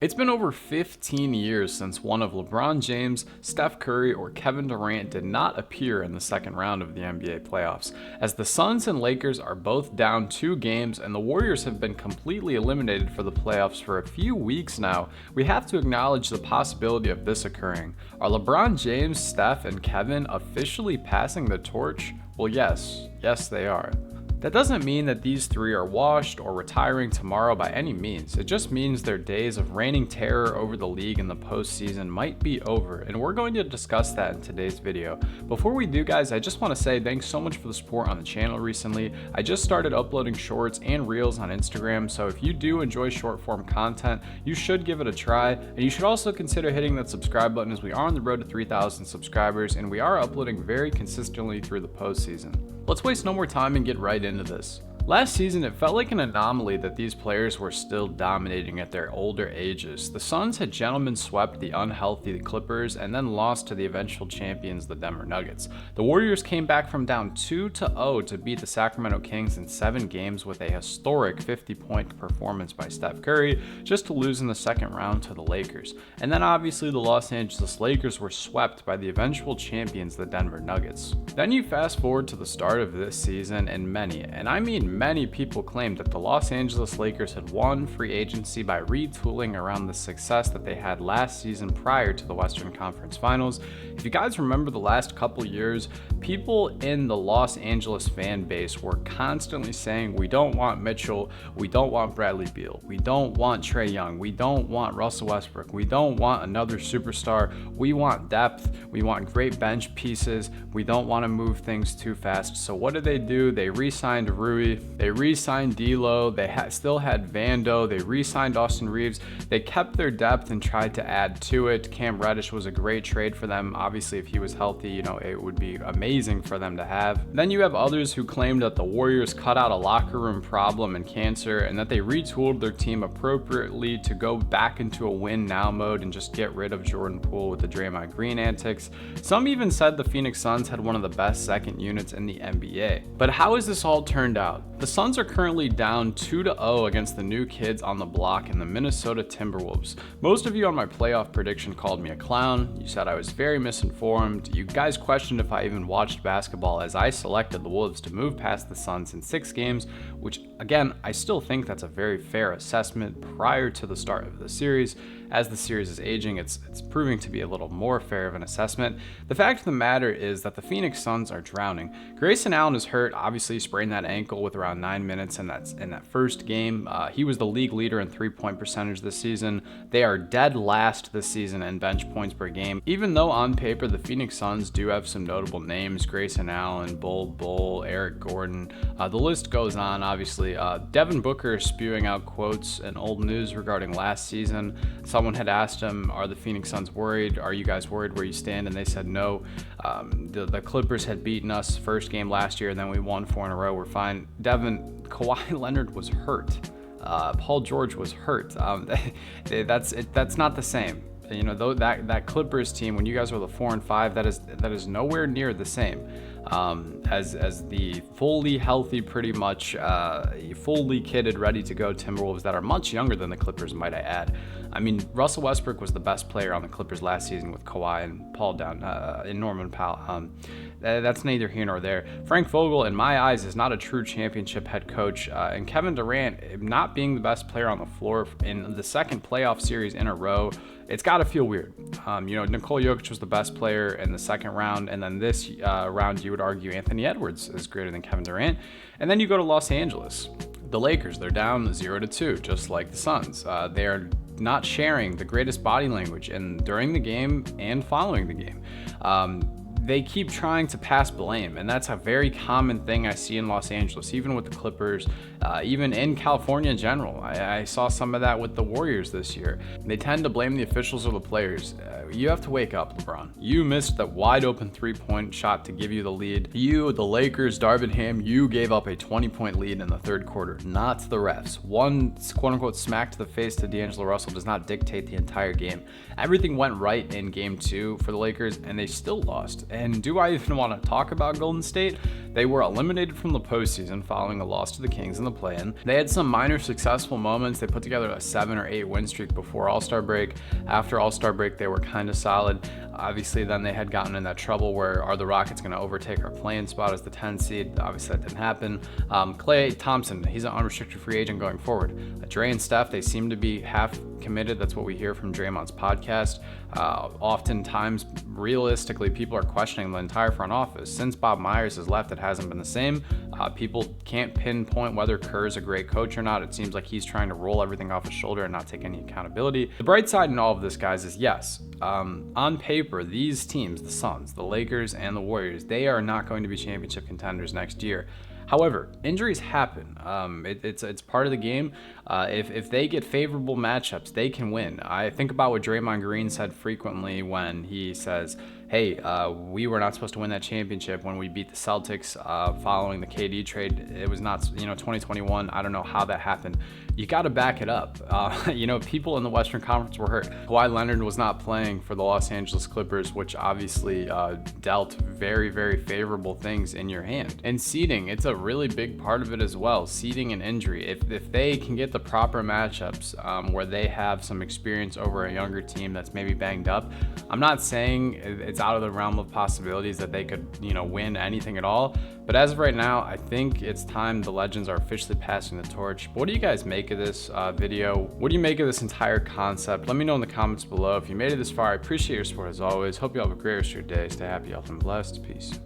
It's been over 15 years since one of LeBron James, Steph Curry, or Kevin Durant did not appear in the second round of the NBA playoffs, as the Suns and Lakers are both down 2 games and the Warriors have been completely eliminated for the playoffs for a few weeks now. We have to acknowledge the possibility of this occurring. Are LeBron James, Steph, and Kevin officially passing the torch? Well, yes, they are. That doesn't mean that these three are washed or retiring tomorrow by any means. It just means their days of reigning terror over the league in the postseason might be over, and we're going to discuss that in today's video. Before we do, guys, I just want to say thanks so much for the support on the channel recently. I just started uploading shorts and reels on Instagram, so if you do enjoy short form content, you should give it a try, and you should also consider hitting that subscribe button as we are on the road to 3,000 subscribers, and we are uploading very consistently through the postseason. Let's waste no more time and get right into this. Last season, it felt like an anomaly that these players were still dominating at their older ages. The Suns had gentlemen swept the unhealthy Clippers and then lost to the eventual champions, the Denver Nuggets. The Warriors came back from down 2-0 to beat the Sacramento Kings in 7 games with a historic 50-point performance by Steph Curry, just to lose in the second round to the Lakers. And then obviously the Los Angeles Lakers were swept by the eventual champions, the Denver Nuggets. Then you fast forward to the start of this season, and many people claimed that the Los Angeles Lakers had won free agency by retooling around the success that they had last season prior to the Western Conference Finals. If you guys remember the last couple years, people in the Los Angeles fan base were constantly saying, we don't want Mitchell, we don't want Bradley Beal, we don't want Trae Young, we don't want Russell Westbrook, we don't want another superstar, we want depth, we want great bench pieces, we don't want to move things too fast. So what did they do? They re-signed Rui, they re-signed D'Lo, they still had Vando, they re-signed Austin Reeves. They kept their depth and tried to add to it. Cam Reddish was a great trade for them. Obviously, if he was healthy, it would be amazing for them to have. Then you have others who claimed that the Warriors cut out a locker room problem and cancer, and that they retooled their team appropriately to go back into a win now mode and just get rid of Jordan Poole with the Draymond Green antics. Some even said the Phoenix Suns had one of the best second units in the NBA. But how has this all turned out? The Suns are currently down 2-0 against the new kids on the block in the Minnesota Timberwolves. Most of you on my playoff prediction called me a clown. You said I was very misinformed. You guys questioned if I even watched basketball, as I selected the Wolves to move past the Suns in 6 games, which again, I still think that's a very fair assessment prior to the start of the series. As the series is aging, it's proving to be a little more fair of an assessment. The fact of the matter is that the Phoenix Suns are drowning. Grayson Allen is hurt, obviously sprained that ankle with around 9 minutes in that first game. He was the league leader in 3-point percentage this season. They are dead last this season in bench points per game. Even though on paper the Phoenix Suns do have some notable names, Grayson Allen, Bull, Eric Gordon, the list goes on. Obviously, Devin Booker is spewing out quotes and old news regarding last season. Someone had asked him, are the Phoenix Suns worried? Are you guys worried where you stand? And they said no. The Clippers had beaten us first game last year, and then we won 4 in a row. We're fine. Kawhi Leonard was hurt. Paul George was hurt. That's not the same. Though that Clippers team, when you guys were the 4 and 5, that is nowhere near the same as the fully healthy, pretty much fully kitted, ready to go Timberwolves that are much younger than the Clippers, might I add. Russell Westbrook was the best player on the Clippers last season with Kawhi and Paul down and Norman Powell. That's neither here nor there. Frank Vogel, in my eyes, is not a true championship head coach, and Kevin Durant not being the best player on the floor in the second playoff series in a row, it's got to feel weird. Nikola Jokic was the best player in the second round, and then this round, you would argue Anthony Edwards is greater than Kevin Durant. And then you go to Los Angeles. The Lakers, they're down 0-2, just like the Suns. They are not sharing the greatest body language during the game and following the game. They keep trying to pass blame, and that's a very common thing I see in Los Angeles, even with the Clippers, even in California in general. I saw some of that with the Warriors this year. They tend to blame the officials or the players. You have to wake up, LeBron. You missed that wide open 3-point shot to give you the lead. You, the Lakers, Darvin Ham, you gave up a 20-point lead in the third quarter, not the refs. One quote-unquote smack to the face to D'Angelo Russell does not dictate the entire game. Everything went right in game 2 for the Lakers, and they still lost. And do I even want to talk about Golden State? They were eliminated from the postseason following a loss to the Kings in the play-in. They had some minor successful moments. They put together a 7 or 8 win streak before All-Star break. After All-Star break, they were kind of solid. Obviously, then they had gotten in that trouble where are the Rockets going to overtake our play-in spot as the 10 seed? Obviously, that didn't happen. Klay Thompson, he's an unrestricted free agent going forward. Dre and Steph, they seem to be half committed. That's what we hear from Draymond's podcast. Oftentimes, realistically, people are questioning the entire front office. Since Bob Myers has left, it hasn't been the same. People can't pinpoint whether Kerr is a great coach or not. It seems like he's trying to roll everything off his shoulder and not take any accountability. The bright side in all of this, guys, is yes, on paper, these teams, the Suns, the Lakers, and the Warriors, they are not going to be championship contenders next year. However, injuries happen. It's part of the game. If they get favorable matchups, they can win. I think about what Draymond Green said frequently when he says, hey, we were not supposed to win that championship when we beat the Celtics following the KD trade. It was not, 2021. I don't know how that happened. You got to back it up. People in the Western Conference were hurt. Kawhi Leonard was not playing for the Los Angeles Clippers, which obviously dealt very, very favorable things in your hand. And seeding, it's a really big part of it as well. Seeding and injury. If they can get the proper matchups where they have some experience over a younger team that's maybe banged up, I'm not saying it's out of the realm of possibilities that they could, win anything at all. But as of right now, I think it's time the Legends are officially passing the torch. What do you guys make of this video? What do you make of this entire concept? Let me know in the comments below. If you made it this far, I appreciate your support as always. Hope you all have a great rest of your day. Stay happy, healthy, and blessed. Peace.